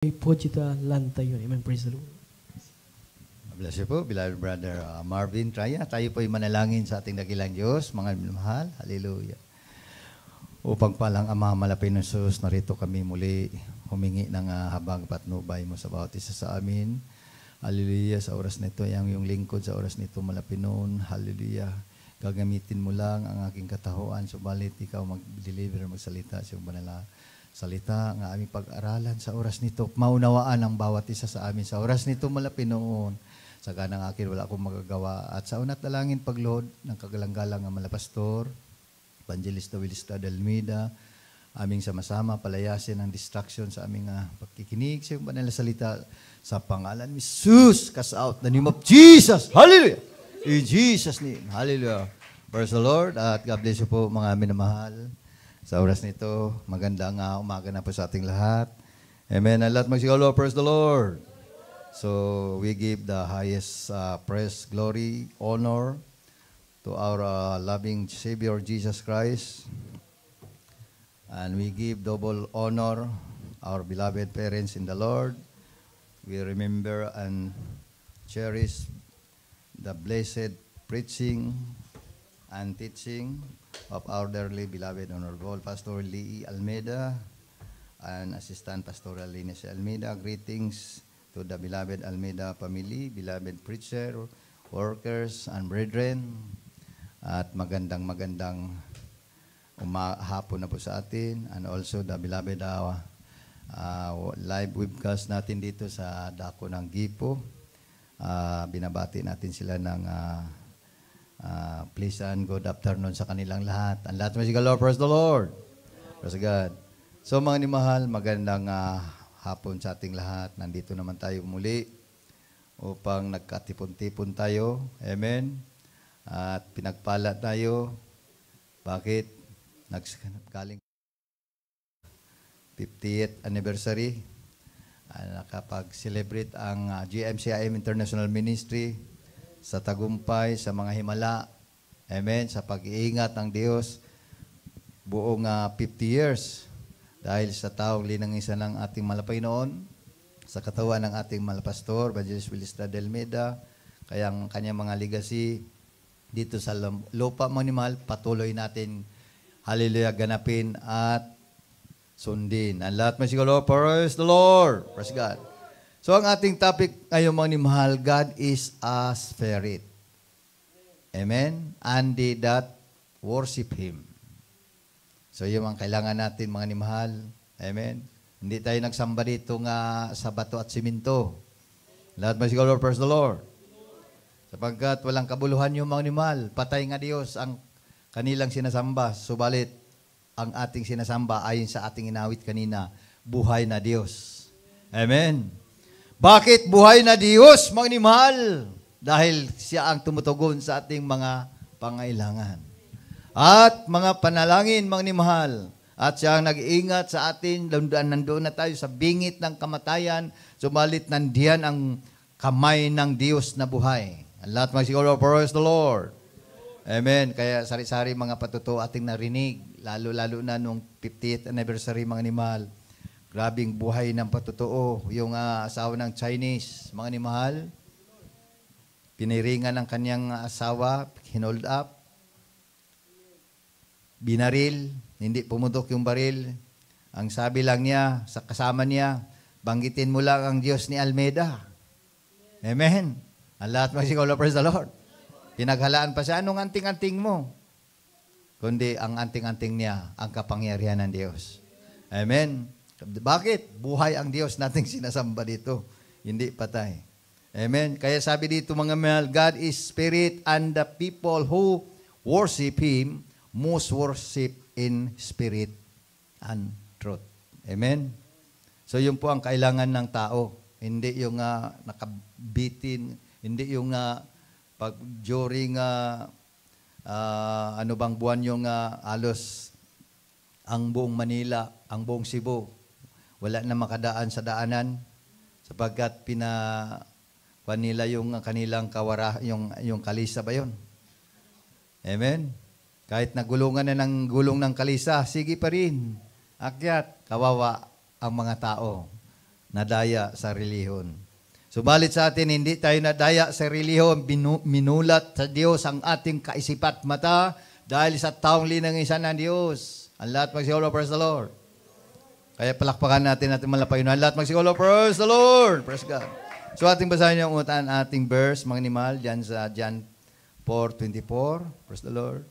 Pojita Lantayon. Amen. Praise the Lord. Bless you po, beloved brother Marvin Traya. Tayo po ay manalangin sa ating dakilang Diyos, mga minamahal. Hallelujah. Upang palang Ama, malapit ng Jesus, narito kami muli humingi ng habag patnubay mo sa bawat isa sa amin. Hallelujah. Sa oras nito, yung lingkod sa oras nito malapit noon. Hallelujah. Gagamitin mo lang ang aking katahuan, subalit ikaw mag-deliver, magsalita sa iyong banal salita nga aming pag-aralan sa oras nito. Maunawaan ang bawat isa sa amin sa oras nito malapit noon. Sa ganang akin wala akong magagawa. At sa unat dalangin paglood ng kagalang-galang ng Malapastor, Evangelista Wilista Dalmida, aming sama-sama palayasin ang distraction sa aming pagkikinig sa iyong banal na salita sa pangalan ni Jesus. Cast out the name of Jesus. Hallelujah! In Jesus' name. Hallelujah. Praise the Lord at God bless you po mga minamahal. Sa oras nito, magandang umaga na po sa ating lahat. Amen. And lahat magsigalo, praise the Lord. So, we give the highest praise, glory, honor to our loving Savior, Jesus Christ. And we give double honor our beloved parents in the Lord. We remember and cherish the blessed preaching and teaching of our dearly beloved Honorable Pastor Lee Almeida and Assistant Pastoral Linus Almeida. Greetings to the beloved Almeida family, beloved preacher, workers, and brethren. At magandang hapon na po sa atin. And also the beloved live webcast natin dito sa Dako ng Gipo. Binabati natin sila ng pleasant good afternoon sa kanilang lahat. Ang lahat masigalo, praise the Lord. Praise God. So mga nimahal, magandang hapon sa ating lahat. Nandito naman tayo muli upang nagkatipon-tipon tayo. Amen. At pinagpala tayo. Bakit? Naggaling 50th anniversary. Nakapag-celebrate ang GMCIM International Ministry sa tagumpay, sa mga himala. Amen. Sa pag-iingat ng Diyos, buong 50 years. Dahil sa taong linangisan ng ating malapay noon, sa katawan ng ating malapastor, Evangelist Wilista Delmeda, kaya ang kanyang mga legacy dito sa lupa manimal, patuloy natin, hallelujah, ganapin at sundin. Ang lahat masigalo, praise the Lord. Praise God. So, ang ating topic ngayon, mga nimahal, God is a spirit. Amen? And they that worship Him. So, yung ang kailangan natin, mga nimahal. Amen? Hindi tayo nagsamba dito nga sa bato at siminto. Lahat masigalo, praise the Lord. Sapagkat walang kabuluhan yung mga nimahal. Patay nga Diyos ang kanilang sinasamba. Subalit, ang ating sinasamba ayon sa ating inawit kanina, buhay na Diyos. Amen? Bakit buhay na Diyos, mga nimahal? Dahil siya ang tumutugon sa ating mga pangailangan. At mga panalangin, mga nimahal. At siya ang nag-iingat sa atin, nandoon na tayo sa bingit ng kamatayan, subalit nandiyan ang kamay ng Diyos na buhay. Ang lahat magsiguro, praise the Lord. Amen. Kaya sari-sari mga patuto ating narinig, lalo-lalo na nung 50th anniversary, mga nimahal. Grabing buhay ng patotoo. Yung asawa ng Chinese, mga nimahal, piniringan ng kanyang asawa, hinold up, binaril, hindi pumutok yung baril. Ang sabi lang niya, sa kasama niya, banggitin mo lang ang Diyos ni Almeida. Amen. Ang lahat magsigolo, praise the Lord. Pinaghalaan pa siya, anong anting-anting mo? Kundi ang anting-anting niya, ang kapangyarihan ng Diyos. Amen. Bakit? Buhay ang Diyos nating sinasamba dito. Hindi patay. Amen. Kaya sabi dito mga mahal, God is spirit and the people who worship Him must worship in spirit and truth. Amen. So yun po ang kailangan ng tao. Hindi yung nakabitin, hindi yung pag during ano bang buwan yung alos ang buong Manila, ang buong Cebu. Wala na makadaan sa daanan sapagkat nila yung kanilang yung kalisa ba yun? Amen? Kahit nagulungan na ng gulong ng kalisa, sige pa rin. Akyat, kawawa ang mga tao. nadaya sa relihiyon. Subalit sa atin, hindi tayo nadaya sa relihiyon, minulat sa Diyos ang ating kaisipat mata dahil sa taong linangisan ng Diyos. Ang lahat magsigolo, praise the Lord. Kaya palakpakan natin malapayon. Ang lahat magsigolo, praise the Lord. Praise God. So ating basahin yung ating verse, mga animal, dyan sa John 4:24. Praise the Lord.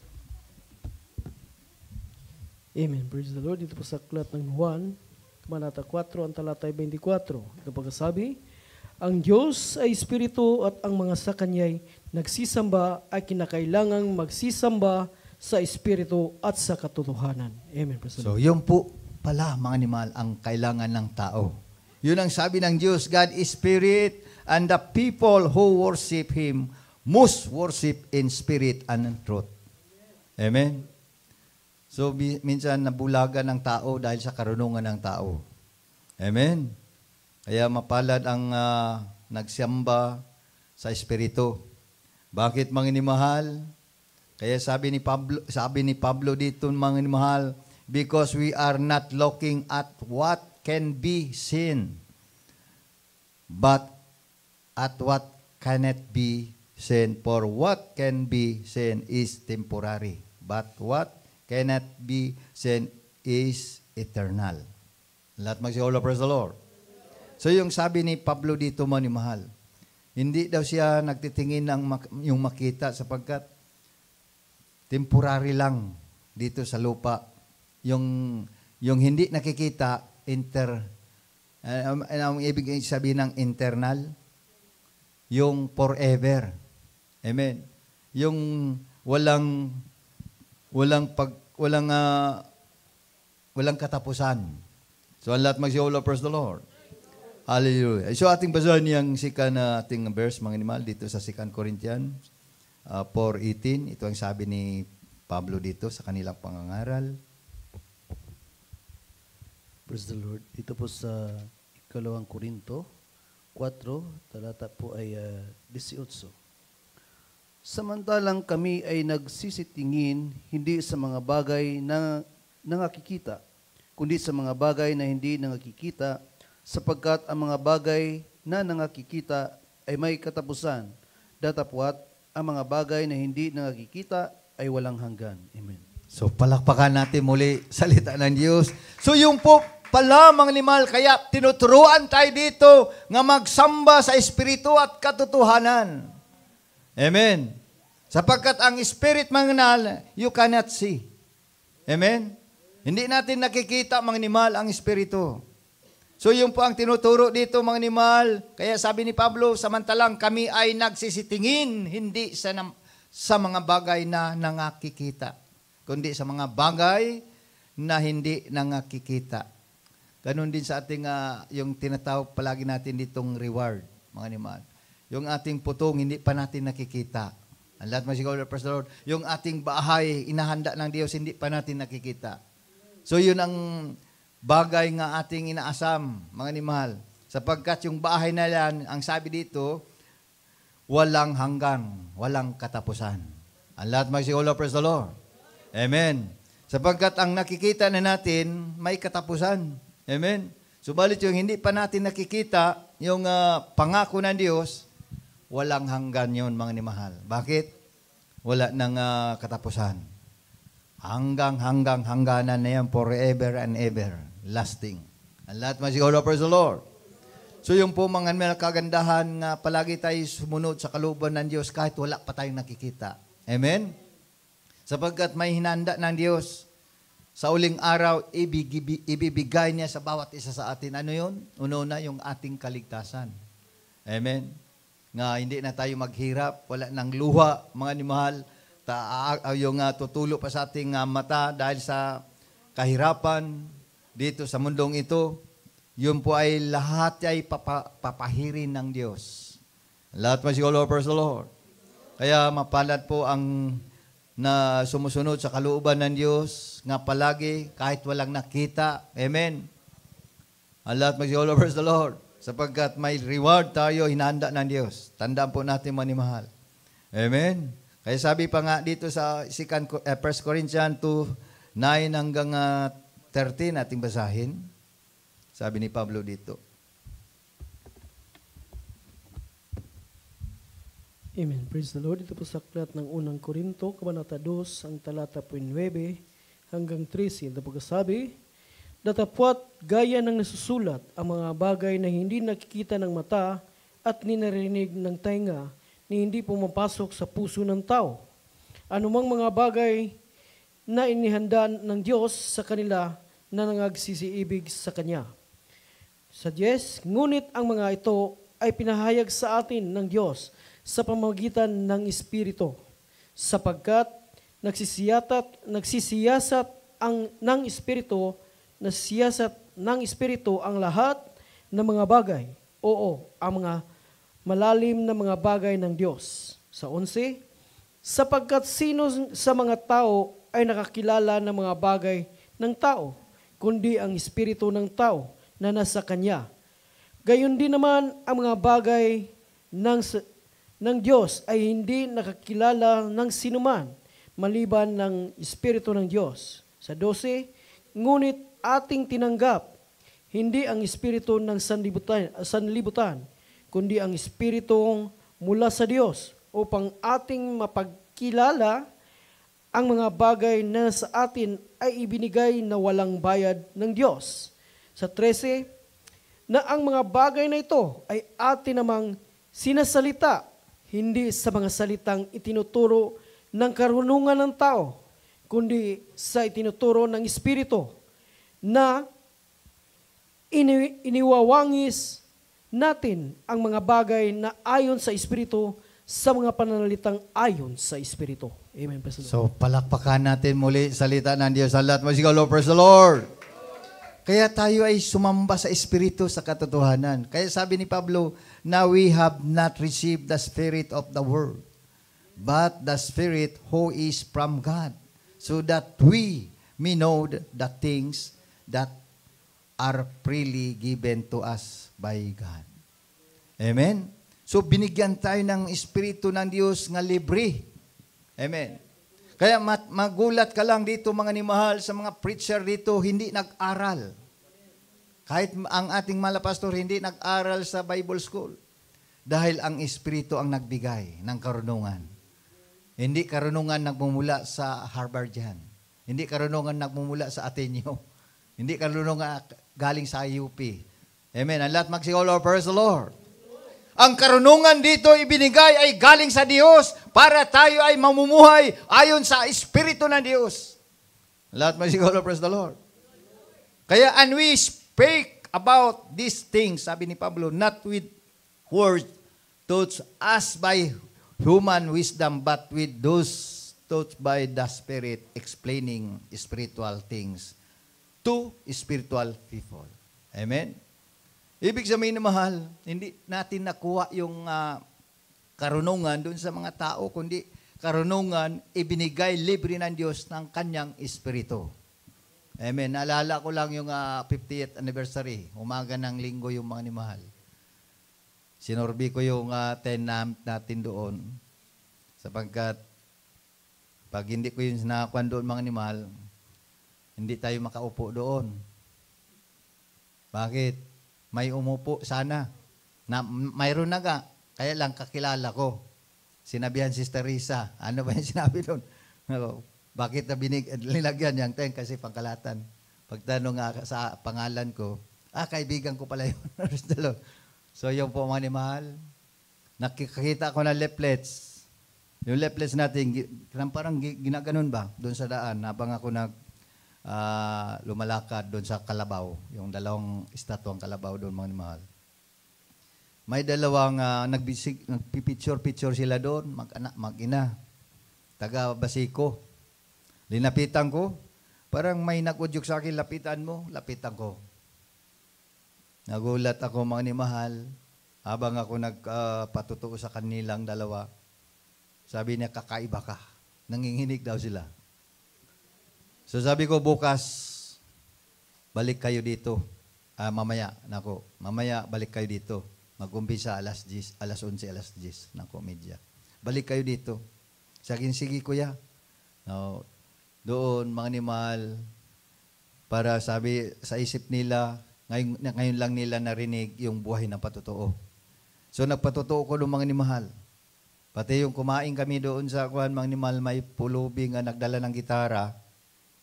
Amen. Praise the Lord. Dito po sa aklat ng Juan, Kabanata 4, ang talatay 24. Ito pagkasabi, ang Diyos ay Espiritu at ang mga sa Kanya'y nagsisamba ay kinakailangang magsisamba sa Espiritu at sa katotohanan. Amen. Praise the Lord. So yun po pala, mga animal, ang kailangan ng tao. Yun ang sabi ng Diyos, God is Spirit, and the people who worship Him must worship in spirit and in truth. Amen? So, minsan nabulagan ng tao dahil sa karunungan ng tao. Amen? Kaya mapalad ang nagsiyamba sa Espiritu. Bakit, mga inimahal? Kaya sabi ni Pablo dito, mga inimahal, because we are not looking at what can be seen, but at what cannot be seen. For what can be seen is temporary, but what cannot be seen is eternal. Lahat magsigolo, praise the Lord. So yung sabi ni Pablo dito, mga mahal, hindi daw siya nagtitingin ng yung makita sapagkat temporary lang dito sa lupa. Yung hindi nakikita, ang ibig sabihin ng internal, yung forever. Amen. Yung walang katapusan. So, ang lahat magsiulo, praise the Lord. Hallelujah. So, ating basahin yung sika na ating verse, mga animal, dito sa 2 Corinthians 4:18. Ito ang sabi ni Pablo dito sa kanilang pangangaral. Praise the Lord. Ito po sa 2 Korinto 4, talata po ay 18. Samantalang kami ay nagsisitingin hindi sa mga bagay na nangakikita, kundi sa mga bagay na hindi nangakikita, sapagkat ang mga bagay na nangakikita ay may katapusan, datapwat ang mga bagay na hindi nangakikita ay walang hanggan. Amen. So, palakpakan natin muli salita ng Diyos. So, yung po pala, mga animal, kaya tinuturuan tayo dito nga magsamba sa Espiritu at katotohanan. Amen. Sapagkat ang Spirit, mga animal, you cannot see. Amen. Hindi natin nakikita, mga animal, ang Espiritu. So, yung po ang tinuturo dito, mga animal. Kaya sabi ni Pablo, samantalang kami ay nagsisitingin, hindi sa mga bagay na nangakikita, kundi sa mga bagay na hindi nangakikita. Ganun din sa ating, yung tinatawag palagi natin ditong reward, mga animal. Yung ating putong, hindi pa natin nakikita. Ang lahat magsigolo, praise the Lord. Yung ating bahay, inahanda ng Diyos, hindi pa natin nakikita. So yun ang bagay nga ating inaasam, mga animal. Sapagkat yung bahay na yan, ang sabi dito, walang hanggang, walang katapusan. Ang lahat magsigolo, praise the Lord. Amen. Sapagkat ang nakikita na natin, may katapusan. Amen. Subalit yung hindi pa natin nakikita, yung pangako ng Diyos, walang hanggan yun, mga nimahal. Bakit? Wala nang katapusan. Hangganan na yan, forever and ever. Lasting. Ang lahat masigolo, praise the Lord. So yung po mga kagandahan nga palagi tayo sumunod sa kalooban ng Diyos kahit wala pa tayong nakikita. Amen? Sapagkat may hinanda ng Diyos. Sa uling araw, ibibigay niya sa bawat isa sa atin. Ano yun? Una, yung ating kaligtasan. Amen? Nga hindi na tayo maghirap, wala nang luha, mga nimahal, yung tutulo pa sa ating mata dahil sa kahirapan dito sa mundong ito. Yun po ay lahat ay papahirin ng Diyos. Lahat masigolo, praise the Lord. Kaya mapalad po ang na sumusunod sa kalooban ng Diyos, nga palagi, kahit walang nakita. Amen. Ang lahat magsigolo, praise the Lord. Sapagkat may reward tayo, hinahanda ng Diyos. Tandaan po natin, manimahal. Amen. Kaya sabi pa nga dito sa 1 Corinthians 2, 9 hanggang 13, ating basahin. Sabi ni Pablo dito. Amen. Praise the Lord. Ito po sa aklat ng unang Korinto, Kabanata 2, ang talata 9 hanggang 13. Ito po kasabi, datapwat gaya ng nasusulat ang mga bagay na hindi nakikita ng mata at ninarinig ng tainga ni hindi pumapasok sa puso ng tao. Anumang mga bagay na inihanda ng Diyos sa kanila na nangagsisiibig sa Kanya. Sa 10, ngunit ang mga ito ay pinahayag sa atin ng Diyos sa pamamagitan ng Espiritu, sapagkat nagsisiyasat ng Espiritu, nasiyasat ng Espiritu ang lahat ng mga bagay, oo, ang mga malalim na mga bagay ng Diyos. Sa 11, sapagkat sino sa mga tao ay nakakilala ng mga bagay ng tao, kundi ang Espiritu ng tao na nasa Kanya. Gayon din naman ang mga bagay ng Diyos ay hindi nakakilala ng sinuman, maliban ng Espiritu ng Diyos. Sa 12, ngunit ating tinanggap, hindi ang Espiritu ng sanlibutan, kundi ang Espiritong mula sa Diyos, upang ating mapagkilala ang mga bagay na sa atin ay ibinigay na walang bayad ng Diyos. Sa 13, na ang mga bagay na ito ay atin namang sinasalita, hindi sa mga salitang itinuturo ng karunungan ng tao, kundi sa itinuturo ng Espiritu na iniwawangis natin ang mga bagay na ayon sa Espiritu sa mga pananalitang ayon sa Espiritu. Amen. So, palakpakan natin muli salita ng Diyos sa lahat. Musical Lord, praise the Lord. Kaya tayo ay sumamba sa Espiritu sa katotohanan. Kaya sabi ni Pablo, now we have not received the spirit of the world, but the Spirit who is from God, so that we may know the things that are freely given to us by God. Amen? So, binigyan tayo ng Espiritu ng Diyos nga libre. Amen? Kaya magulat ka lang dito, mga nimahal, sa mga preacher dito, hindi nag-aral. Kahit ang ating malapastor, hindi nag-aral sa Bible school. Dahil ang Espiritu ang nagbigay ng karunungan. Hindi karunungan nagmumula sa Harvard yan. Hindi karunungan nagmumula sa Ateneo. Hindi karunungan galing sa UP. Amen. Ang lahat magsigaw, Lord, praise the Lord. Ang karunungan dito ibinigay ay galing sa Diyos para tayo ay mamumuhay ayon sa Espiritu ng Diyos. Lahat magsigaw, Lord, praise the Lord. Kaya, and we speak about these things, sabi ni Pablo, not with words taught us by human wisdom, but with those taught by the Spirit, explaining spiritual things to spiritual people. Amen? Ibig sabihin na mahal, hindi natin nakuha yung karunungan doon sa mga tao, kundi karunungan ibinigay libre ng Diyos ng kanyang Espiritu. Amen. Naalala ko lang yung 50th anniversary, umaga ng linggo yung mga nimahal. Sinorbi ko yung 10 natin doon, sapagkat pag hindi ko yung nakakuan doon mga nimahal, hindi tayo makaupo doon. Bakit? May umupo sana. Mayroon na nga. Kaya lang kakilala ko. Sinabihan si Teresa. Ano ba yung sinabi doon? Bakit na linagyan yung 10? Kasi pangkalatan. Pagtanong nga sa pangalan ko, kaibigan ko pala yun. So yung po mga nimahal, nakikita ko na leaflets. Yung leaflets natin, parang ginaganon ba? Doon sa daan, habang ako lumalakad doon sa Kalabaw, yung dalawang estatwang Kalabaw doon mga mahal. May dalawang nagpipicture sila doon, mag-anak, mag-ina, taga Basiko. Linapitan ko, parang may nag-udyok sa akin, lapitan mo, lapitan ko. Nagulat ako mga mahal, habang ako nagpatutuo sa kanilang dalawa. Sabi niya, kakaiba ka. Nanginginig daw sila. So sabi ko, bukas, balik kayo dito. Mamaya, balik kayo dito. Mag-umpisa alas 10, alas 11, alas 10 ng komedya. Balik kayo dito. Sakin, sige kuya. No, doon, mga nimahal, para sabi sa isip nila, ngayon lang nila narinig yung buhay na patutuo. So nagpatutuo ko ng mga nimahal. Pati yung kumain kami doon sa kuan mga animal, may pulubi nga nagdala ng gitara,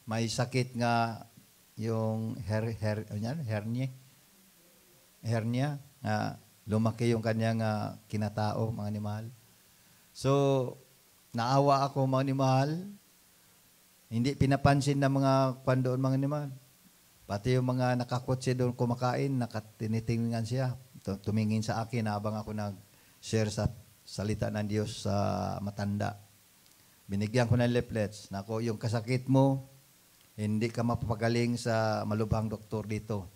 may sakit nga yung hernia, nga lumaki yung kanyang kinatao, mga animal. So, naawa ako mga animal, hindi pinapansin ng mga kuan doon mga animal. Pati yung mga nakakotse doon kumakain, nakatinitingnan siya. Tumingin sa akin habang ako nag-share sa salita ng Diyos sa matanda. Binigyan ko ng leaflets. Nako, yung kasakit mo, hindi ka mapapagaling sa malubhang doktor dito.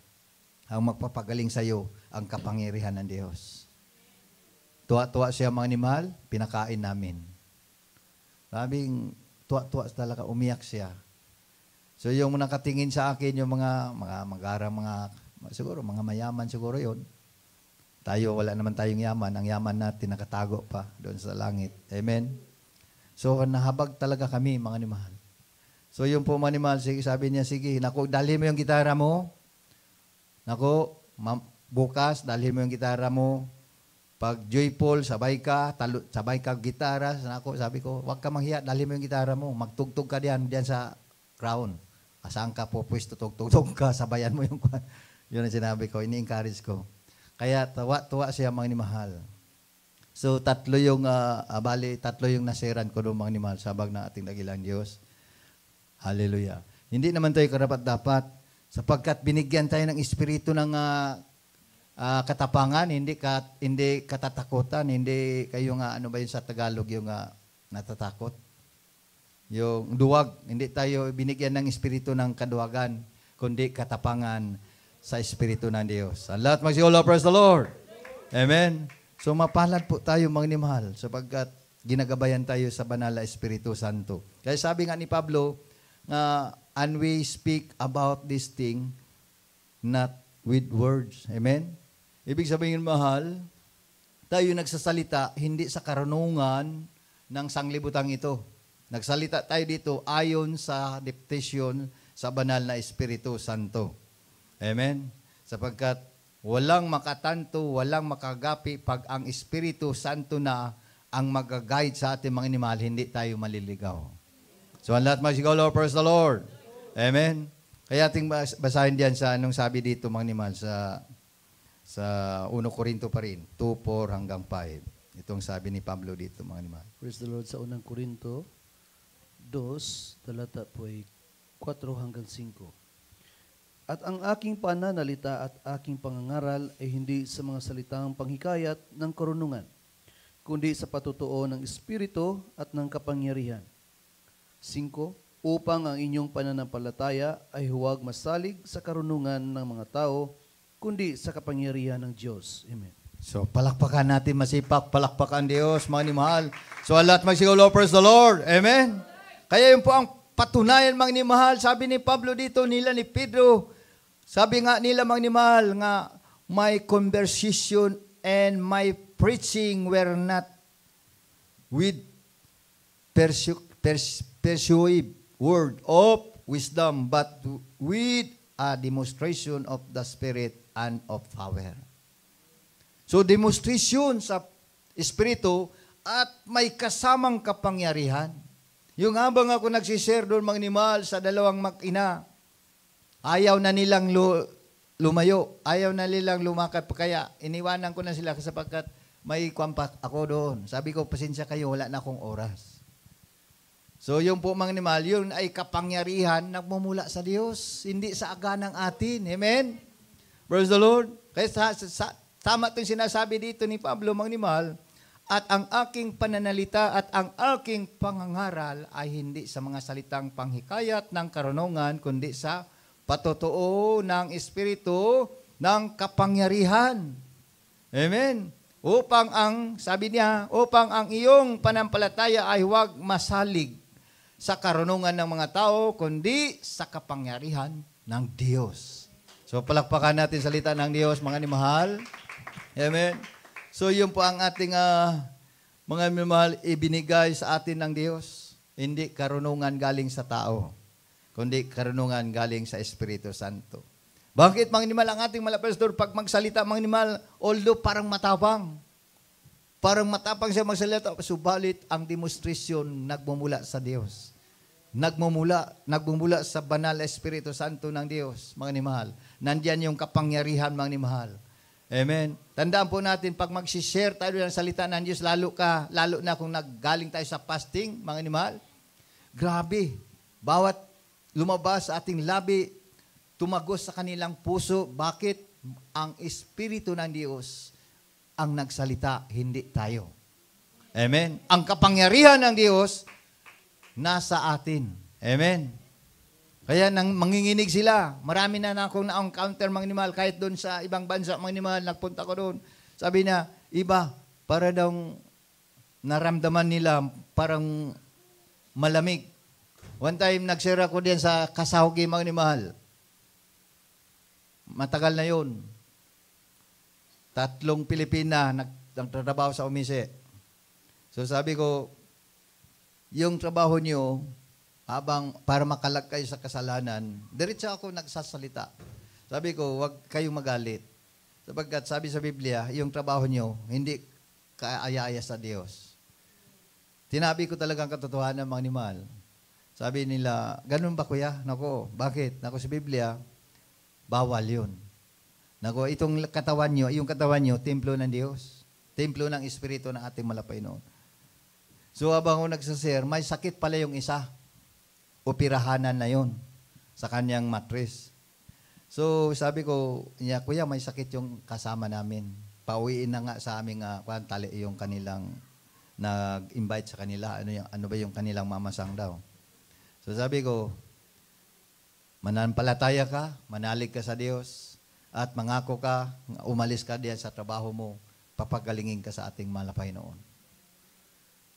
Ang magpapagaling sa iyo, ang kapangyarihan ng Diyos. Tuwa-tuwa siya mga animal, pinakain namin. Sabing, tuwa-tuwa talaga, umiyak siya. So yung nakatingin sa akin, yung mga siguro, mga mayaman siguro yon. Tayo, wala naman tayong yaman. Ang yaman natin nakatago pa doon sa langit. Amen? So, nahabag talaga kami, mga animal. So, yung po mga animal, sabi niya, sige, naku, dalhin mo yung gitara mo. Naku, bukas, dalhin mo yung gitara mo. Pag joyful, sabay ka gitara. Naku, sabi ko, wag ka manghiya, dalhin mo yung gitara mo. Magtugtog ka diyan sa crown. Asaan ka po, pwesto, tugtog ka, sabayan mo yung yun ang sinabi ko, ini-encourage ko. Kaya tuwa siya mga nimahal. So tatlo yung nasiran ko doon mga nimahal sabag ng ating dakilang Diyos. Hallelujah. Hindi naman tayo karapat-dapat sapagkat binigyan tayo ng espiritu ng katapangan, hindi katatakutan, hindi kayo ano ba yun sa Tagalog yung natatakot. Yung duwag, hindi tayo binigyan ng espiritu ng kaduwagan, kundi katapangan sa Espiritu ng Diyos. Ang lahat magsiulo, praise the Lord. Amen. So mapalad po tayo mga nimahal sapagkat ginagabayan tayo sa banal na Espiritu Santo. Kaya sabi nga ni Pablo, and we speak about this thing not with words. Amen. Ibig sabihin mahal, tayo nagsasalita hindi sa karunungan ng sanglibutang ito. Nagsalita tayo dito ayon sa dictation sa banal na Espiritu Santo. Amen? Sapagkat walang makatanto, walang makagapi pag ang Espiritu Santo na ang mag-guide sa ating mga animal, hindi tayo maliligaw. So, ang lahat magsigaw, Lord, praise the Lord. Amen? Kaya ating basahin diyan sa anong sabi dito, mga animal, sa 1 Corinto pa rin, 2:4 hanggang 5. Itong sabi ni Pablo dito, mga animal. Praise the Lord. Sa 1 Corinto 2, talata po ay 4 hanggang 5. At ang aking pananalita at aking pangangaral ay hindi sa mga salitang panghikayat ng karunungan, kundi sa patutuo ng Espiritu at ng kapangyarihan. 5. Upang ang inyong pananampalataya ay huwag masalig sa karunungan ng mga tao, kundi sa kapangyarihan ng Diyos. Amen. So, palakpakan natin masipak, palakpakan Diyos, mga nimahal. So, lahat magsigaw, Lord, praise the Lord. Amen. Kaya yun po ang patunayan, mga nimahal. Sabi ni Pablo dito, nila ni Pedro, sabi nga nila mga nimahal nga, my conversation and my preaching were not with persuasive word of wisdom, but with a demonstration of the Spirit and of power. So, demonstration sa Espiritu at may kasamang kapangyarihan. Yung habang ako nagsishare doon mga nimahal sa dalawang mag-ina, ayaw na nilang lumayo. Ayaw na nilang lumakad. Kaya iniwanan ko na sila sapagkat may kwampak ako doon. Sabi ko, pasensya kayo, wala na akong oras. So yung po mga animal, yun ay kapangyarihan nagmumula sa Diyos, hindi sa aganang atin. Amen? Praise the Lord. Kaya tama itong sinasabi dito ni Pablo, mga animal, at ang aking pananalita at ang aking pangangaral ay hindi sa mga salitang panghikayat ng karunungan, kundi sa patutuo ng Espiritu ng kapangyarihan. Amen. Sabi niya, upang ang iyong panampalataya ay huwag masalig sa karunungan ng mga tao, kundi sa kapangyarihan ng Diyos. So, palakpakan natin salita ng Diyos, mga nimahal. Amen. So, yun po ang ating mga nimahal ibinigay sa atin ng Diyos. Hindi karunungan galing sa tao, kundi karunungan galing sa Espiritu Santo. Bakit, mga animal, ang ating malapastor, pag magsalita, mga animal, although parang matapang, Parang matapang siya magsalita, subalit ang demonstration nagmumula sa Diyos. Nagmumula sa banal na Espiritu Santo ng Diyos, mga nimahal. Nandiyan yung kapangyarihan, mga nimahal. Amen. Tandaan po natin, pag mag-share tayo ng salita ng Diyos, lalo na kung naggaling tayo sa fasting, mga nimahal, grabe. Bawat lumabas sa ating labi, tumagos sa kanilang puso. Bakit? Ang Espiritu ng Diyos ang nagsalita, hindi tayo. Amen. Ang kapangyarihan ng Diyos nasa atin. Amen. Kaya nang manginginig sila, marami na akong na-encounter mga animal, kahit doon sa ibang bansa mga animal, nagpunta ko doon. Sabi na, iba, para daw naramdaman nila parang malamig. One time, nag-share ako din sa Kasahugi mga animal. Matagal na yun. 3 Pilipina nagtatrabaho sa umise. So sabi ko, yung trabaho nyo, habang para makalag kayo sa kasalanan, diretso ako nagsasalita. Sabi ko, huwag kayong magalit. Sapagkat sabi sa Biblia, yung trabaho nyo, hindi kaaya-aya sa Diyos. Tinabi ko talagang katotohanan mga animal. Sabi nila, ganun ba kuya? Nako, bakit? Nako sa Biblia, bawal yun. Nako, itong katawan nyo, yung katawan nyo, templo ng Diyos. Templo ng Espiritu ng ating malapay noon. So habang ako nagsasir, may sakit pala yung isa. Operahanan na yun sa kanyang mattress. So sabi ko, niya, kuya, may sakit yung kasama namin. Pauwiin na nga sa aming tali yung kanilang nag-invite sa kanila. Ano ba yung kanilang mamasang daw? So sabi ko, mananampalataya ka, manalig ka sa Diyos, at mangako ka, umalis ka diyan sa trabaho mo, papagalingin ka sa ating malapay noon.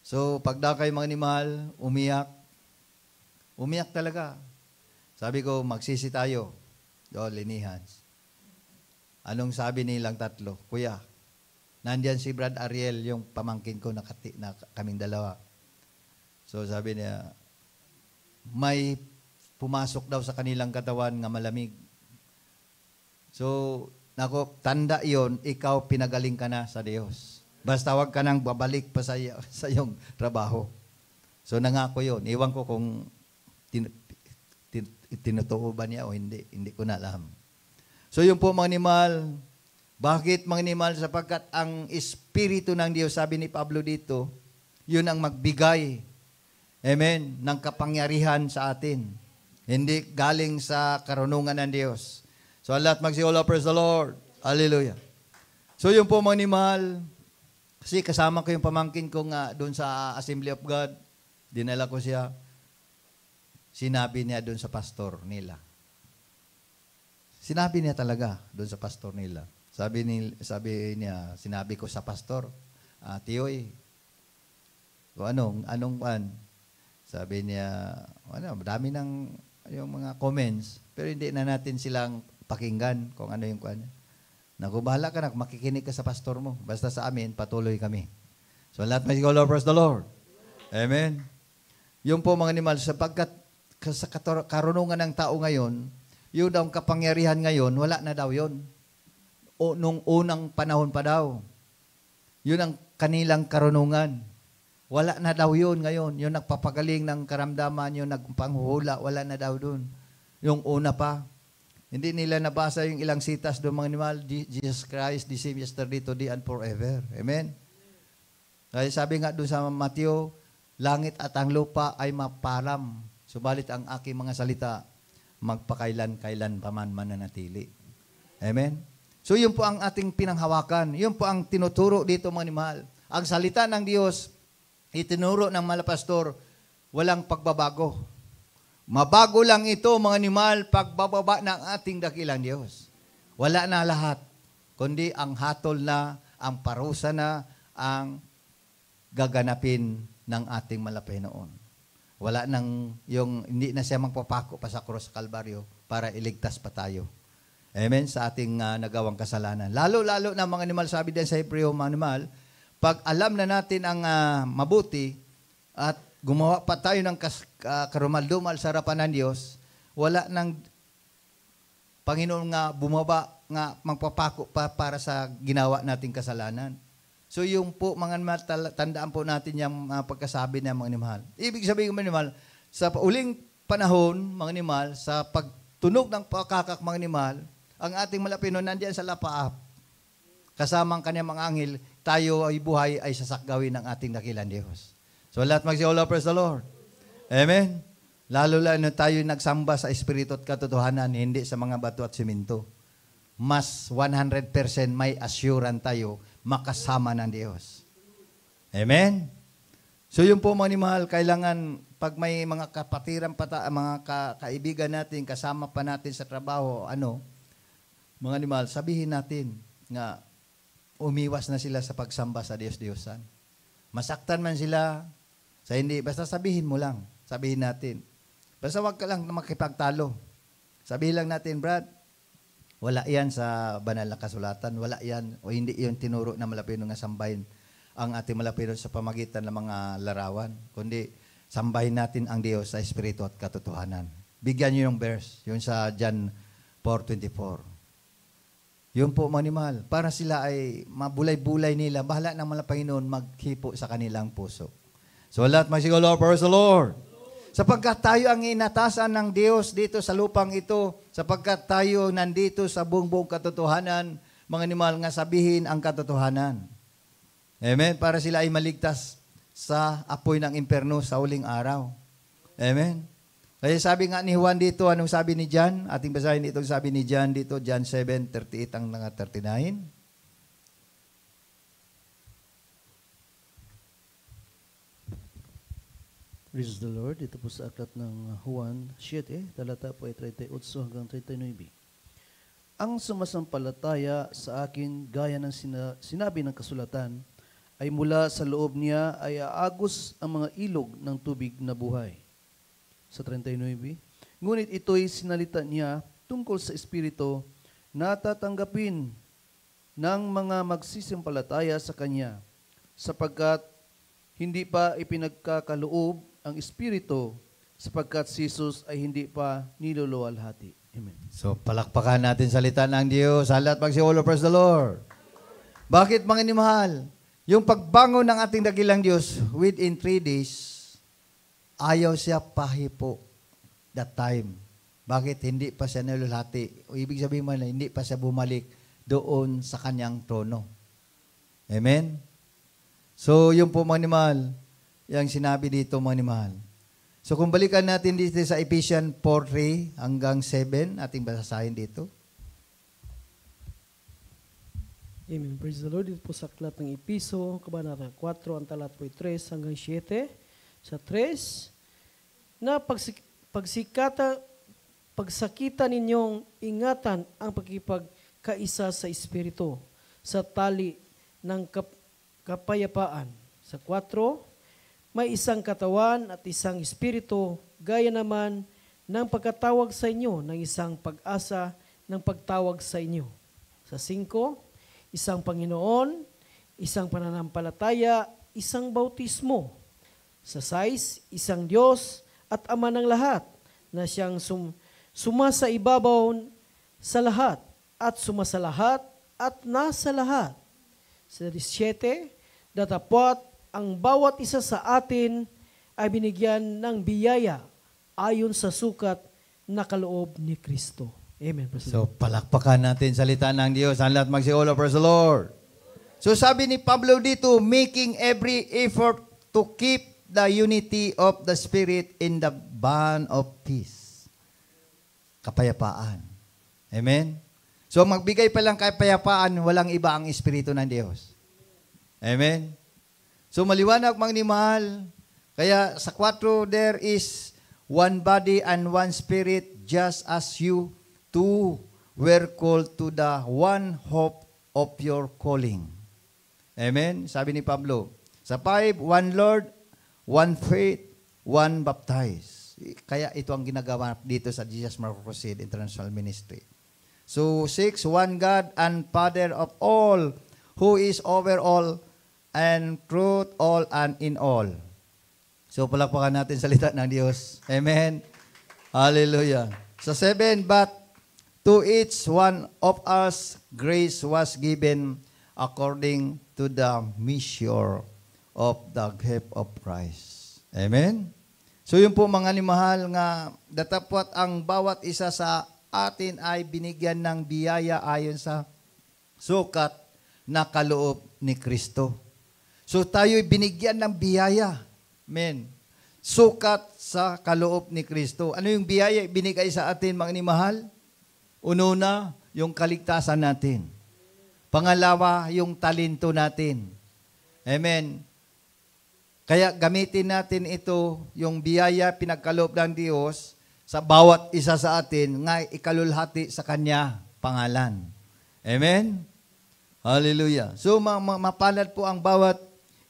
So, pagdakay mga animal, umiyak talaga. Sabi ko, magsisi tayo. Linihan. Anong sabi nilang tatlo? Kuya, nandiyan si Brad Ariel, yung pamangkin ko na kaming dalawa. So, sabi niya, may pumasok daw sa kanilang katawan nga malamig. So, nako, tanda yon, ikaw pinagaling ka na sa Diyos. Basta wag ka nang babalik pa sa iyong trabaho. So, nangako yon. Iwan ko kung tinutuo ba niya o hindi. Hindi ko na alam. So, yun po mga animal. Bakit mga animal? Sapagkat ang Espiritu ng Diyos, sabi ni Pablo dito, yun ang magbigay, amen, ng kapangyarihan sa atin. Hindi galing sa karunungan ng Diyos. So, lahat magsihola, praise the Lord. Hallelujah. So, yun po mga animal. Kasi kasama ko yung pamangkin ko nga doon sa Assembly of God. Dinala ko siya. Sinabi niya doon sa pastor nila. Sinabi niya talaga doon sa pastor nila. Sabi niya, sinabi ko sa pastor, Tiyoy, anong pan? Sabi niya, madami ng yung mga comments, pero hindi na natin silang pakinggan kung ano yung kuan. Naku, bahala ka na, makikinig ka sa pastor mo. Basta sa amin, patuloy kami. So, lahat may go, Lord, praise the Lord. Amen. Yung po mga animal, sapagkat sa karunungan ng tao ngayon, yung daw kapangyarihan ngayon, wala na daw yun. O nung unang panahon pa daw. Yun ang kanilang karunungan. Wala na daw yun ngayon. Yung nagpapagaling ng karamdaman, yung nagpanghuhula, wala na daw dun. Yung una pa. Hindi nila nabasa yung ilang sitas doon mga animal, Jesus Christ, the same yesterday, today, and forever. Amen? Kaya sabi nga doon sa Matthew, langit at ang lupa ay maparam. Subalit ang aking mga salita, magpakailan-kailan pa man mananatili. Amen? So yun po ang ating pinanghawakan. Yun po ang tinuturo dito mga animal. Ang salita ng Diyos, itinuro ng malapastor, walang pagbabago. Mabago lang ito, mga animal, pagbababa ng ating dakilang Diyos. Wala na lahat, kundi ang hatol na, ang parusa na, ang gaganapin ng ating malapay noon. Wala nang hindi na siya magpapako pa sa cross Kalbaryo para iligtas pa tayo. Amen? Sa ating nagawang kasalanan. Lalo-lalo na mga animal, sabi din sa Hebreo, mga animal, pag alam na natin ang mabuti at gumawa pa tayo ng karumal-dumal sa harapan ng Diyos, wala nang Panginoon nga bumaba nga magpapako pa para sa ginawa nating kasalanan. So yung po, mga animal, tandaan po natin yung pagkasabi ng mga animal. Ibig sabihin ng mga animal, sa uling panahon, mga animal, sa pagtunog ng pakakak mga animal, ang ating malapino nandiyan sa lapaap. Kasamang kanyang mga anghel, tayo ay buhay ay sasakgawin ng ating dakilang Diyos. So lahat magsiolo, praise the Lord. Amen? Lalo lang tayo nagsamba sa Espiritu at katotohanan, hindi sa mga bato at siminto. Mas 100% may assurance tayo makasama ng Diyos. Amen? So yun po mga mahal, kailangan pag may mga kapatiran, mga kaibigan natin, kasama pa natin sa trabaho, mga mahal, sabihin natin nga umiwas na sila sa pagsamba sa Diyos-Diyosan. Masaktan man sila, sa hindi, basta sabihin mo lang, sabihin natin. Basta wag ka lang makipagtalo. Sabihin lang natin, Brad, wala yan sa banal na kasulatan, wala yan, o hindi yung tinuro na malapino nga sambahin ang ating malapino sa pamagitan ng mga larawan, kundi sambahin natin ang Diyos sa Espiritu at katotohanan. Bigyan niyo yung verse, yung sa John 4:24. Yun po mga mahal, para sila ay mabulay-bulay nila, bahala ng mga Panginoon maghipo sa kanilang puso. So lahat magsigolo, praise the Lord. Sapagkat tayo ang inatasan ng Diyos dito sa lupang ito, sapagkat tayo nandito sa buong katotohanan, mga animal nga sabihin ang katotohanan. Amen? Para sila ay maligtas sa apoy ng imperno sa huling araw. Amen? Kaya sabi nga ni Juan dito, anong sabi ni John? Ating basahin itong sabi ni John dito, John 7:38 ang 39. Praise the Lord. Ito po sa aklat ng Juan 7, talata po ay 38 hanggang 39. Ang sumasampalataya sa akin, gaya ng sinabi ng kasulatan, ay mula sa loob niya ay aagos ang mga ilog ng tubig na buhay. Sa 39, ngunit ito'y sinalita niya tungkol sa Espiritu na tatanggapin ng mga magsisimpalataya sa Kanya, sapagkat hindi pa ipinagkakaloob ang Espiritu, sapagkat si Jesus ay hindi pa niluluwalhati. Amen. So, palakpakan natin salita ng Diyos. Sa lahat magsiolo, praise the Lord. Bakit mga inimahal? Yung pagbangon ng ating dakilang Diyos, within 3 days, ayaw siya pahipo that time. Bakit? Hindi pa siya niluluwalhati. O ibig sabihin mo na, hindi pa siya bumalik doon sa kanyang trono. Amen? So, yung po mga inimahal, yung sinabi dito mga inimahal. So, kung balikan natin dito sa Ephesians 4:3 hanggang 7, ating basahin dito. Amen. Praise the Lord. Dito po sa aklat ng Episo, kabanata 4, ang talat po 3 hanggang 7. Sa 3, na pagsakita ninyong ingatan ang pagkipagkaisa sa Espiritu, sa tali ng kapayapaan. Sa 4, may isang katawan at isang espiritu, gaya naman ng pagkatawag sa inyo ng isang pag-asa ng pagtawag sa inyo. Sa 5, isang Panginoon, isang pananampalataya, isang bautismo. Sa 6, isang Diyos at Ama ng lahat, na siyang sumasa ibabaw sa lahat at sumasa lahat at nasa lahat. Sa 17, datapwat ang bawat isa sa atin ay binigyan ng biyaya ayon sa sukat na kaloob ni Kristo. Amen. So, palakpakan natin salita ng Diyos. Ang lahat magsiolo, praise the Lord. So, sabi ni Pablo dito, making every effort to keep the unity of the Spirit in the bond of peace. Kapayapaan. Amen? So, magbigay pa lang kapayapaan, walang iba ang Espiritu ng Diyos. Amen? So, maliwanag mga mahal. Kaya sa 4, there is one body and one spirit, just as you two were called to the one hope of your calling. Amen? Sabi ni Pablo. Sa 5, one Lord, one faith, one baptize. Kaya ito ang ginagawa dito sa Jesus Marco Crusade International Ministry. So 6, one God and Father of all, who is over all, and truth all and in all. So, palakpakan natin salita ng Diyos. Amen. Hallelujah. Sa 7, but to each one of us grace was given according to the measure of the gift of Christ. Amen? So yun po mga nimahal nga datapwat ang bawat isa sa atin ay binigyan ng biyaya ayon sa sukat na kaloob ni Kristo. So tayo'y binigyan ng biyaya. Amen. Sukat sa kaloob ni Kristo. Ano yung biyaya binigay sa atin mga nimahal? Una, yung kaligtasan natin. Pangalawa, yung talento natin. Amen. Kaya gamitin natin ito, yung biyaya pinagkaloob ng Diyos sa bawat isa sa atin nga ikalulhati sa Kanya pangalan. Amen? Hallelujah. So mapalad po ang bawat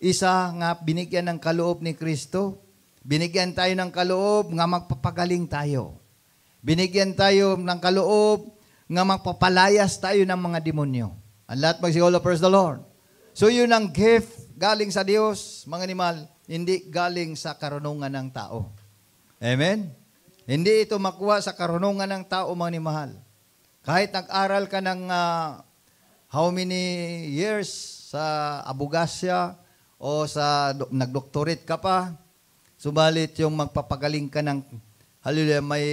isa nga binigyan ng kaloob ni Kristo. Binigyan tayo ng kaloob nga magpapagaling tayo. Binigyan tayo ng kaloob nga magpapalayas tayo ng mga demonyo. Ang lahat magsigolo, praise the Lord. So yun ang gift galing sa Diyos, mga animal, hindi galing sa karunungan ng tao. Amen? Hindi ito makuha sa karunungan ng tao, mga animal. Kahit nag-aral ka ng how many years sa abogasya o sa nagdoktorate ka pa, subalit yung magpapagaling ka ng hallelujah, may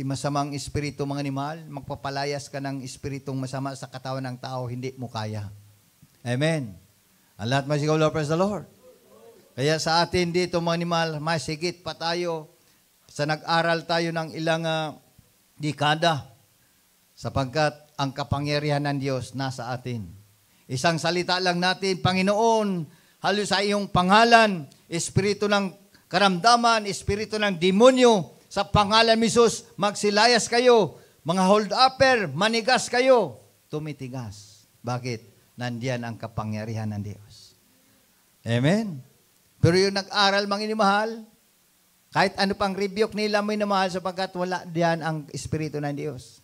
masamang espiritu, mga animal, magpapalayas ka ng espiritong masama sa katawan ng tao, hindi mo kaya. Amen? Ang lahat masigaw, Lord, praise the Lord. Kaya sa atin dito, mga animal, mas higit pa tayo sa nag-aral tayo ng ilang dekada sapagkat ang kapangyarihan ng Diyos nasa atin. Isang salita lang natin, Panginoon, halos sa iyong pangalan, espiritu ng karamdaman, espiritu ng demonyo, sa pangalan ni Jesus, magsilayas kayo. Mga hold-upper, manigas kayo. Tumitigas. Bakit? Nandiyan ang kapangyarihan ng Diyos. Amen? Pero yung nag-aral, mga inimahal, kahit ano pang rebuke nila, may namahal sapagkat wala diyan ang espiritu ng Diyos.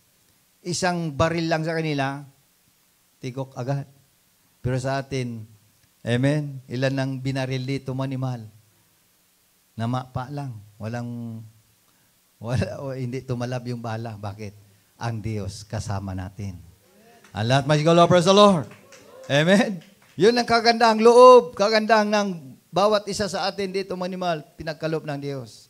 Isang baril lang sa kanila, tigok agad. Pero sa atin, amen, ilan ang binaril dito, mga inimahal? Namapa lang. Hindi tumalab yung bala. Bakit? Ang Diyos kasama natin. Ang lahat, magigaw, praise the Lord. Amen? Yun ang kagandang loob, kagandang ng bawat isa sa atin dito, mga animal, pinagkaloob ng Diyos.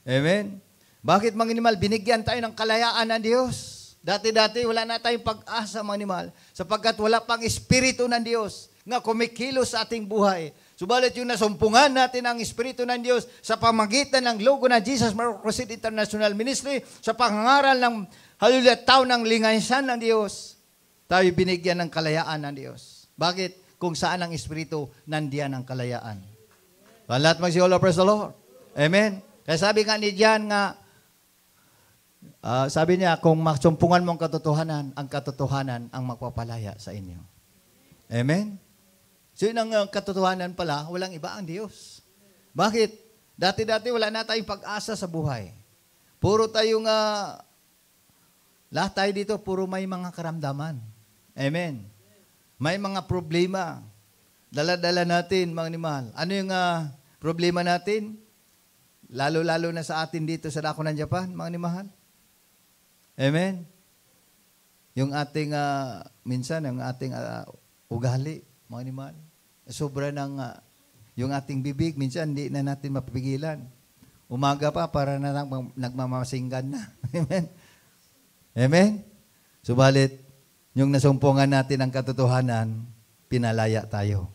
Amen? Bakit, mga animal? Binigyan tayo ng kalayaan ng Diyos. Dati-dati, wala na tayong pag-asa, mga animal, sapagkat wala pang espiritu ng Diyos nga kumikilos sa ating buhay. Subalit yung nasumpungan natin ang espiritu ng Diyos sa pamagitan ng logo ng Jesus Marco Crusade International Ministry, sa pangangaral ng hallelujah, tao ng lingayasan ng Diyos, tayo binigyan ng kalayaan ng Diyos. Bakit? Kung saan ang espiritu, nandiyan ang kalayaan. Lahat magsiolo, praise the Lord. Amen? Kaya sabi nga ni John nga, sabi niya, kung masumpungan mo ang katotohanan ang magpapalaya sa inyo. Amen? So yun ang katotohanan pala, walang iba ang Diyos. Bakit? Dati-dati wala na tayong pag-asa sa buhay. Puro tayong, lahat tayo dito, puro may mga karamdaman. Amen. May mga problema. Dala-dala natin, mga animal. Ano yung problema natin? Lalo-lalo na sa atin dito sa dako ng Japan, mga animal. Amen. Yung ating, minsan, yung ating ugali, mga animal. Sobra ng, yung ating bibig, minsan hindi na natin mapigilan. Umaga pa, para na nagmamasinggan na. Amen. Amen. Subalit, yung nasumpungan natin ang katotohanan, pinalaya tayo.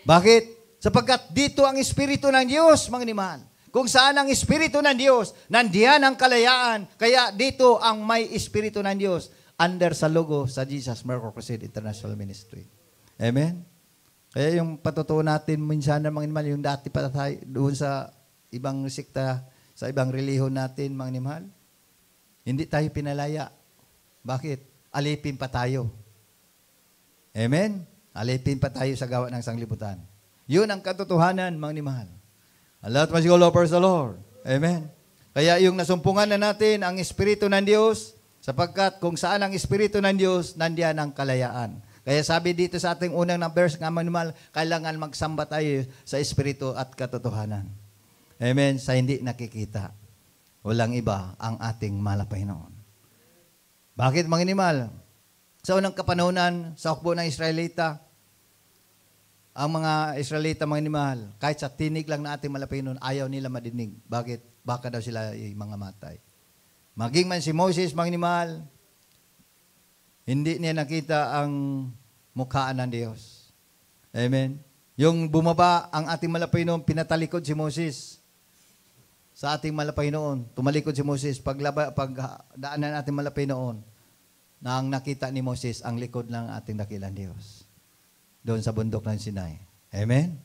Bakit? Sapagkat dito ang Espiritu ng Diyos, mga animal. Kung saan ang Espiritu ng Diyos, nandiyan ang kalayaan. Kaya dito ang may Espiritu ng Diyos under sa logo sa Jesus Marco Crusade International Ministry. Amen? Kaya yung patutuo natin minsan ng mga animal, yung dati pa tayo doon sa ibang sikta, sa ibang relihiyon natin, mga animal, hindi tayo pinalaya. Bakit? Alipin pa tayo. Amen? Alipin pa tayo sa gawa ng sanglibutan. Yun ang katotohanan, mga nimahal. Lahat masigolo, praise the Lord. Amen? Kaya yung nasumpungan na natin ang Espiritu ng Diyos, sapagkat kung saan ang Espiritu ng Diyos, nandiyan ang kalayaan. Kaya sabi dito sa ating unang na verse, mga manimal, kailangan magsamba tayo sa Espiritu at katotohanan. Amen? Sa hindi nakikita. Walang iba ang ating malapaynoon. Bakit, mga animal? Sa unang kapanahonan, sa hukbo ng Israelita, ang mga Israelita, mga animal, kahit sa tinig lang na ating malapinon, ayaw nila madinig. Bakit? Baka daw sila mga matay. Maging man si Moses, mga animal, hindi niya nakita ang mukhaan ng Diyos. Amen? Yung bumaba ang ating malapinon, pinatalikod si Moses. Sa ating malapinon, tumalikod si Moses. Pagdaanan ating malapinon, na ang nakita ni Moses ang likod ng ating dakilang Diyos. Doon sa bundok ng Sinai. Amen?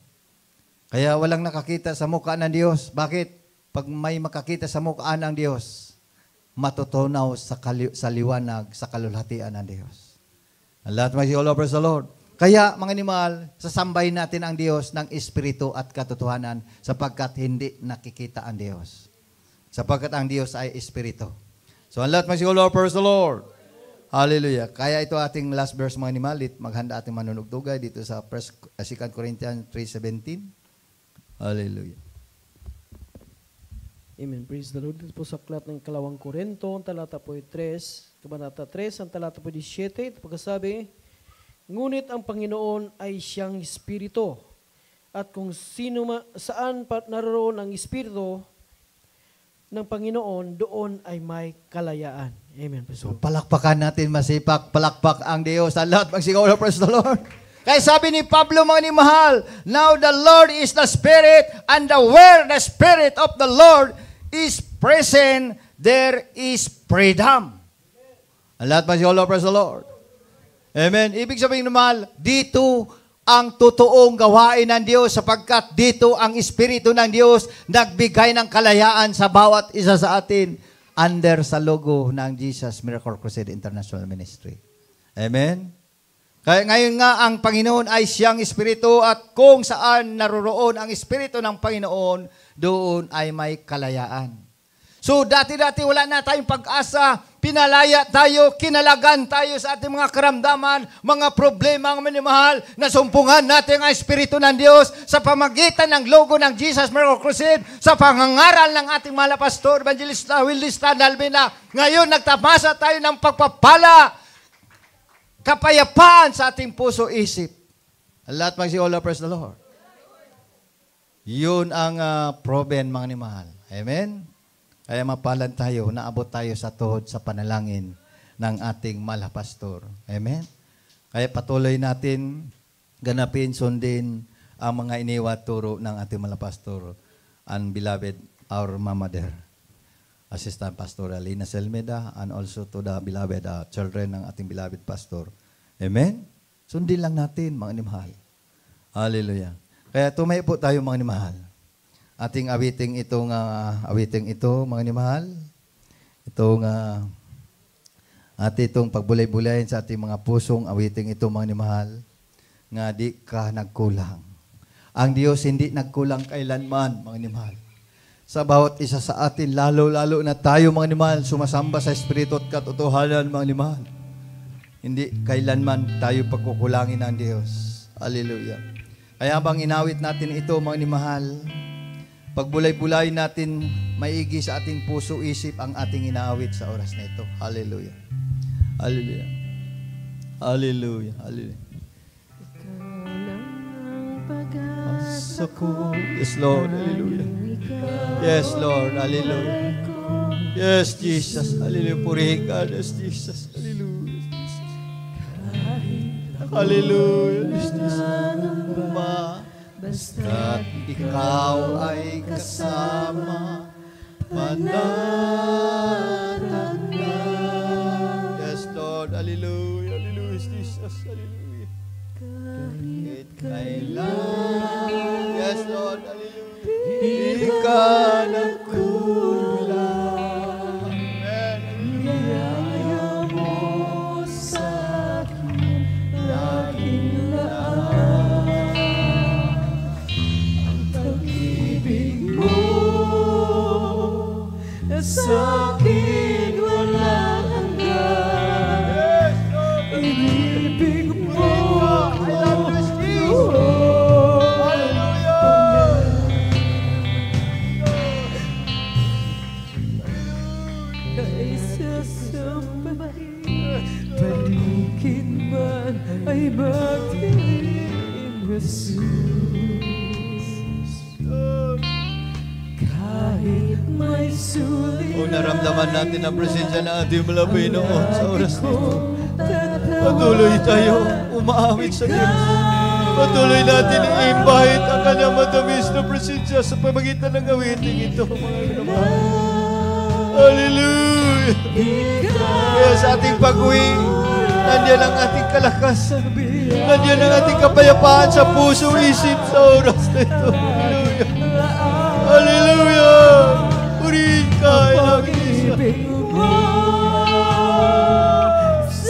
Kaya walang nakakita sa mukha ng Diyos. Bakit? Pag may makakita sa mukha ng Diyos, matutunaw sa liwanag, sa kalulhatian ng Diyos. Ang lahat mag-say, all over the Lord. Kaya, mga animal, sasambahin natin ang Diyos ng Espiritu at katotohanan sapagkat hindi nakikita ang Diyos. Sapagkat ang Diyos ay Espiritu. So, ang lahat mag-say, all over the Lord. Hallelujah. Kaya ito ating last verse, mga animal. Maghanda ating manunugtugay dito sa 2 Corinthians 3:17. Hallelujah. Amen. Praise the Lord. Dito po sa aklat ng 2 Korinto, ang talata po ay 3, kabanata 3, ang talata po ay 17. Ito pagkasabi, ngunit ang Panginoon ay siyang Espiritu. At kung saan naroon ang Espiritu ng Panginoon, doon ay may kalayaan. Amen. So, palakpakan natin masipak, palakpak ang Diyos. Sa lahat, magsigaw na, praise the Lord. Kaya sabi ni Pablo, mga nimahal, now the Lord is the Spirit, and where the Spirit of the Lord is present, there is freedom. Ang lahat, magsigaw na, praise the Lord. Amen. Ibig sabihin naman, dito ang totoong gawain ng Diyos sapagkat dito ang Espiritu ng Diyos nagbigay ng kalayaan sa bawat isa sa atin under sa logo ng Jesus Miracle Crusade International Ministry. Amen? Kaya ngayon nga ang Panginoon ay siyang Espiritu at kung saan naroroon ang Espiritu ng Panginoon, doon ay may kalayaan. So dati-dati wala na tayong pag-asa, pinalaya tayo, kinalagan tayo sa ating mga karamdaman, mga problema, mga minimahal, nasumpungan natin ang Espiritu ng Diyos sa pamagitan ng logo ng Jesus Miracle Crusade, sa pangangaral ng ating mahal na pastor, Evangelista Willista Dalvina. Ngayon nagtamasa tayo ng pagpapala, kapayapaan sa ating puso-isip. Ang lahat magsi-all praise the Lord. Yun ang proben, mga nimahal. Amen? Kaya mapalad tayo, naabot tayo sa tuhod sa panalangin ng ating mahal na pastor. Amen? Kaya patuloy natin ganapin, sundin ang mga iniwat turo ng ating mahal na pastor, and beloved, our Mama there, Assistant Pastor Alina Selmeda, and also to the beloved children ng ating beloved pastor. Amen? Sundin lang natin, mga nimahal. Hallelujah. Kaya tumayo po tayo, mga nimahal. Ating awiting ito, mga nimahal. Itong itong pagbulay-bulayin sa ating mga pusong awiting ito, mga nimahal, nga di ka nagkulang. Ang Diyos hindi nagkulang kailanman, mga nimahal. Sa bawat isa sa atin, lalo-lalo na tayo, mga nimahal, sumasamba sa Espiritu at katotohanan, mga nimahal. Hindi kailanman tayo pagkukulangin ng Diyos. Hallelujah. Kaya bang inawit natin ito, mga nimahal, pagbulay-bulay natin, maigi sa ating puso-isip ang ating inaawit sa oras na ito. Hallelujah. Hallelujah. Hallelujah. Hallelujah. Asa ko. Yes, Lord. Hallelujah. Yes, Lord. Hallelujah. Yes, Jesus. Hallelujah. Purihin ka. Yes, Jesus. Hallelujah. Hallelujah. Yes, Jesus. Basta't ikaw ay kasama, panatag na. Yes, Lord. Hallelujah. Hallelujah, Jesus. Hallelujah. Kahit kailan. Yes, Lord. Hallelujah. Di ka nagkulang. Amen. Niyaya mo sa akin, laging laan. Sa akin walang hanggan. Inibig mo ako. Kaisa sambahin, paligid man ay magdilim Kahit may sulit O naramdaman natin ang presensya ng ating mga Panginoon sa oras nito. Patuloy tayo umaawit sa Diyos. Patuloy natin i-invite ang kanyang matamis na presensya sa pamagitan ng awiting ito, mga minamahal. Hallelujah! Kaya sa ating pag-uwi, nandiyan ang ating kalakasan. Nandiyan ang ating kapayapaan sa puso, isip sa oras na ito. Hallelujah! Hallelujah! Purihin ka, ilagin isa.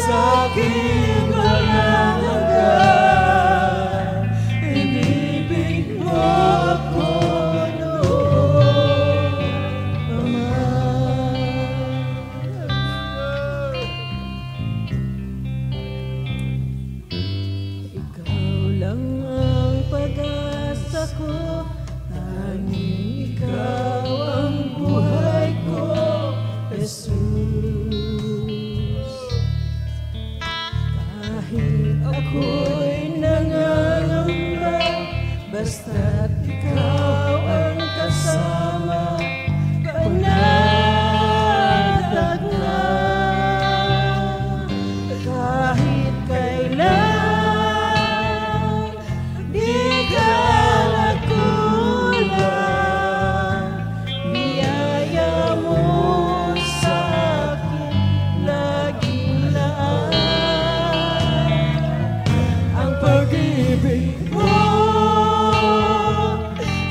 Sa aking walang hanggan, inibig mo ako noon, Ama. Ikaw lang ang pag-asa ko, tanging ikaw ang buhay ko, Jesus. Kahit ako'y nangangamba, basta't ikaw ang kasama, panatag na. Kahit kailan, di ka nagkulang, biyaya mo sa akin laging laan. Ang pag-ibig mo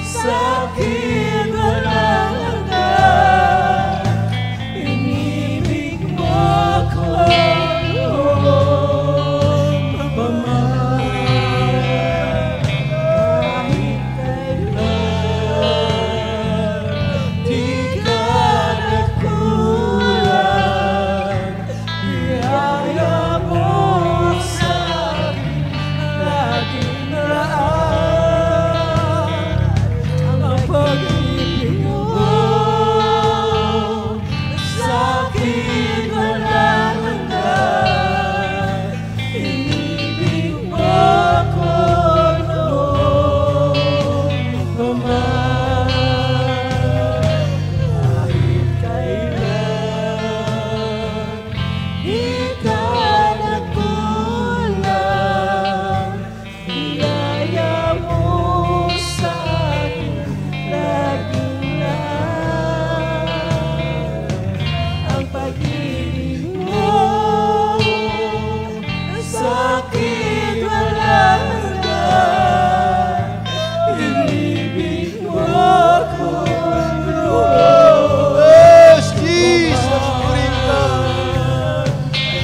sa akin walang hanggan, inibig mo ako noon, Ama. Kahit kailan, di ka nagkulang, biyaya mo sa akin laging laan. Ang pag-ibig mo sa akin walang hanggan, inibig mo ako noon, Ama. Kahit kailan, di ka nagkulang, biyaya mo sa akin laging laan. Ang pag-ibig mo sa akin walang hanggan, inibig mo ako noon. Yes, Jesus! Purihin ka!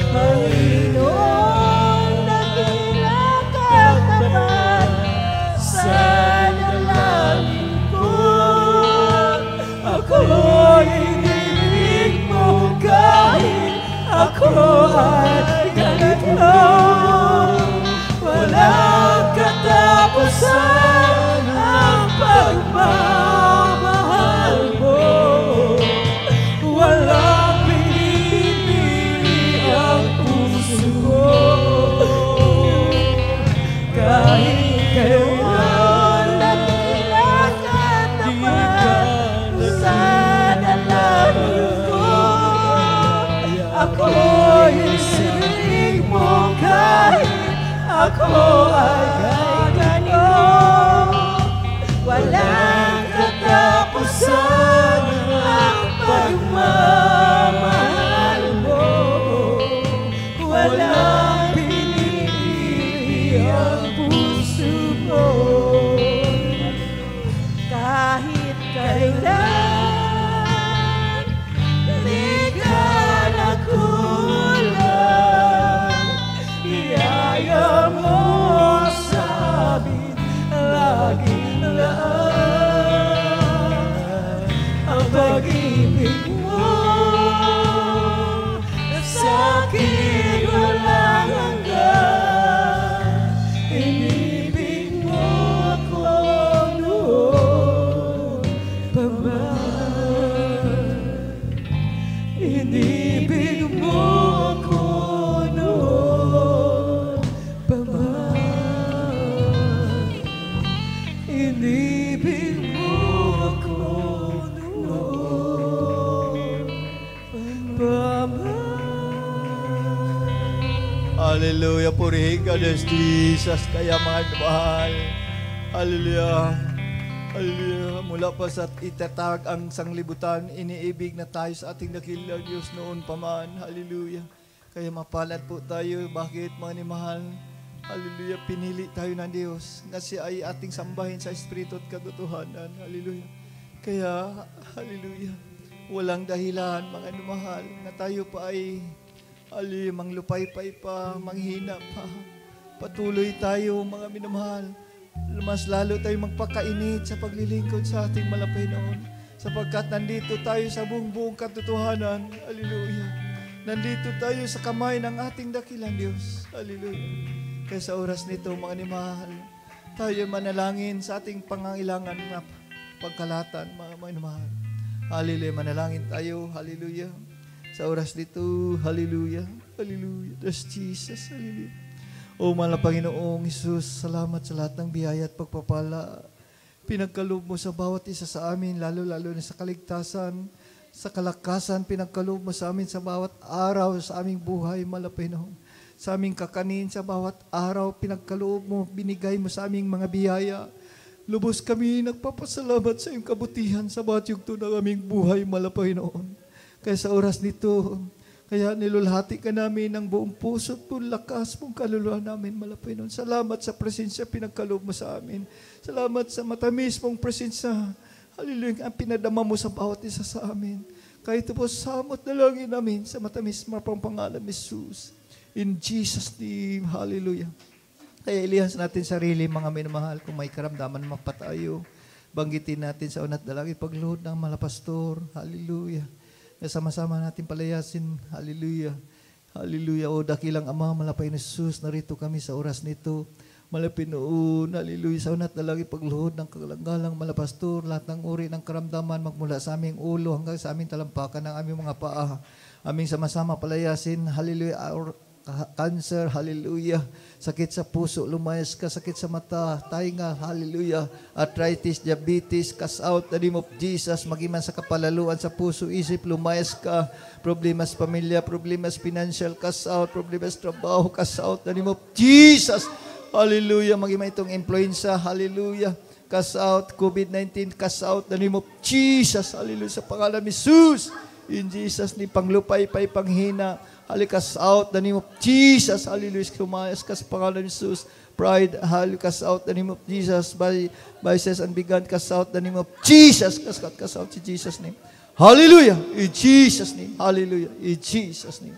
Panginoon, dakilang katapat sa dalangin ko. Ako'y inibig mo kahit ako ay ganito. Walang katapusan ang pagmamahal mo. Walang pinipili ang puso ko. Kahit kailan, dakilang katapat sa dalangin ko. Ako'y inibig mo kahit ako ay ganito. Inibig mo ako noon. Hallelujah. Purihin ka, Diyos Jesus. Kaya mga mahal. Hallelujah. Hallelujah. Mula pa sa itatag ang sanglibutan, iniibig na tayo sa ating dakilang Diyos noon pa man. Hallelujah. Kaya mapalad po tayo. Bakit, mga mahal? Hallelujah. Pinili tayo ng Diyos na siya ay ating sambahin sa Espiritu at katotohanan. Hallelujah. Kaya, hallelujah. Walang dahilan, mga mahal, na tayo pa ay manglupay-pay pa, manghina pa. Patuloy tayo, mga minamahal. Mas lalo tayo magpakainit sa paglilingkod sa ating malapay noon. Sapagkat nandito tayo sa buong katotohanan. Hallelujah. Nandito tayo sa kamay ng ating dakilang Diyos. Hallelujah. Kaya sa oras nito, mga minamahal, tayo manalangin sa ating pangangailangan na pagkalatan, mga minamahal. Hallelujah. Manalangin tayo. Hallelujah. Sa oras dito, hallelujah, hallelujah, that's Jesus, hallelujah. O mahal na Panginoong Hesus, salamat sa lahat ng biyaya at pagpapala. Pinagkaloob mo sa bawat isa sa amin, lalo-lalo na sa kaligtasan, sa kalakasan, pinagkaloob mo sa amin sa bawat araw sa aming buhay, mahal na Panginoon. Sa aming kakanin, sa bawat araw, pinagkaloob mo, binigay mo sa aming mga biyaya. Lubos kami nagpapasalamat sa iyong kabutihan sa bawat yugto ng aming buhay, mahal na Panginoon. Kaya sa oras nito, kaya nilulhati ka namin ng buong puso at buong lakas mong kaluluwa namin, malapay noon. Salamat sa presensya pinagkaloob mo sa amin. Salamat sa matamis mong presensya. Hallelujah, ang pinadama mo sa bawat isa sa amin. Kaya ito po, samot na langin namin sa matamis mapang pangalan ni Jesus. In Jesus' name, hallelujah. Kaya ilihas natin sarili, mga minamahal, kung may karamdaman mapatayo. Banggitin natin sa unat dalangin pagluhod ng malapastor. Hallelujah. Sama-sama natin palayasin. Hallelujah. Hallelujah. O dakilang Ama, malapay na Jesus, narito kami sa oras nito. Malapit noon. Hallelujah. Sa unat na lagi pagluhod ng kalanggalang malapastor, lahat ng uri ng karamdaman magmula sa aming ulo hanggang sa aming talampakan ng aming mga paa. Aming sama-sama palayasin. Hallelujah. Cancer, hallelujah. Sakit sa puso, lumayas ka. Sakit sa mata, tainga, hallelujah. Arthritis, diabetes, cast out, the name of Jesus. Magiman sa kapalaluan sa puso, isip, lumayas ka. Problema sa pamilya, problema sa financial, cast out. Problema sa trabaho, cast out, the name of Jesus. Hallelujah. Magiman itong influenza, hallelujah. Cast out, COVID-19, cast out, the name of Jesus. Hallelujah. Sa pangalan ni Jesus. In Jesus, ni panglupay-pay, panghina. Halikas out the name of Jesus. Hallelujah. Kumayas ka sa pangalan ni Jesus. Pride, halikas out the name of Jesus. Vices and began, cast out the name of Jesus. Cast out in Jesus' name. Hallelujah. In Jesus' name. Hallelujah. In Jesus' name.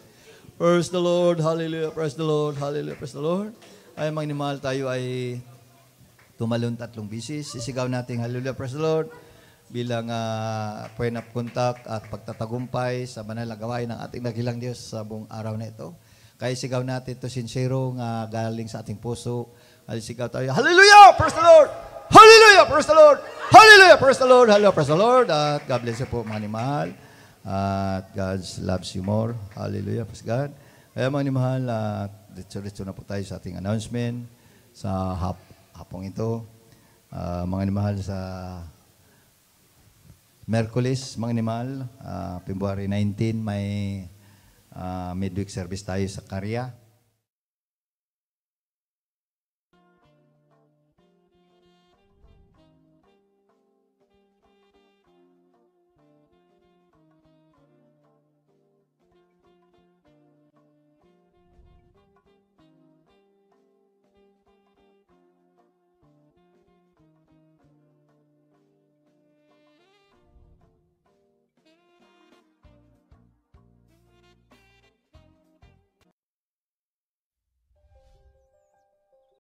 Praise the Lord. Hallelujah. Praise the Lord. Hallelujah. Praise the Lord. Ay, mga inimahal, tayo ay tumalon 3 bisis. Sisigaw natin, hallelujah. Praise the Lord. Bilang point of contact at pagtatagumpay sa banal na gawain ng ating dakilang Diyos sa buong araw na ito. Kaya sigaw natin ito sincero nga galing sa ating puso. Sigaw tayo, hallelujah! Praise the Lord! Hallelujah! Praise the Lord! Hallelujah! Praise the Lord! Hallelujah! Praise the Lord! At God bless you po, mga nimahal. At God loves you more. Hallelujah! Praise God. Kaya mga nimahal, dito na po tayo sa ating announcement sa hapong ito. Mga nimahal, sa Merkulis, mga animal, February 19, may midweek service tayo sa Karya.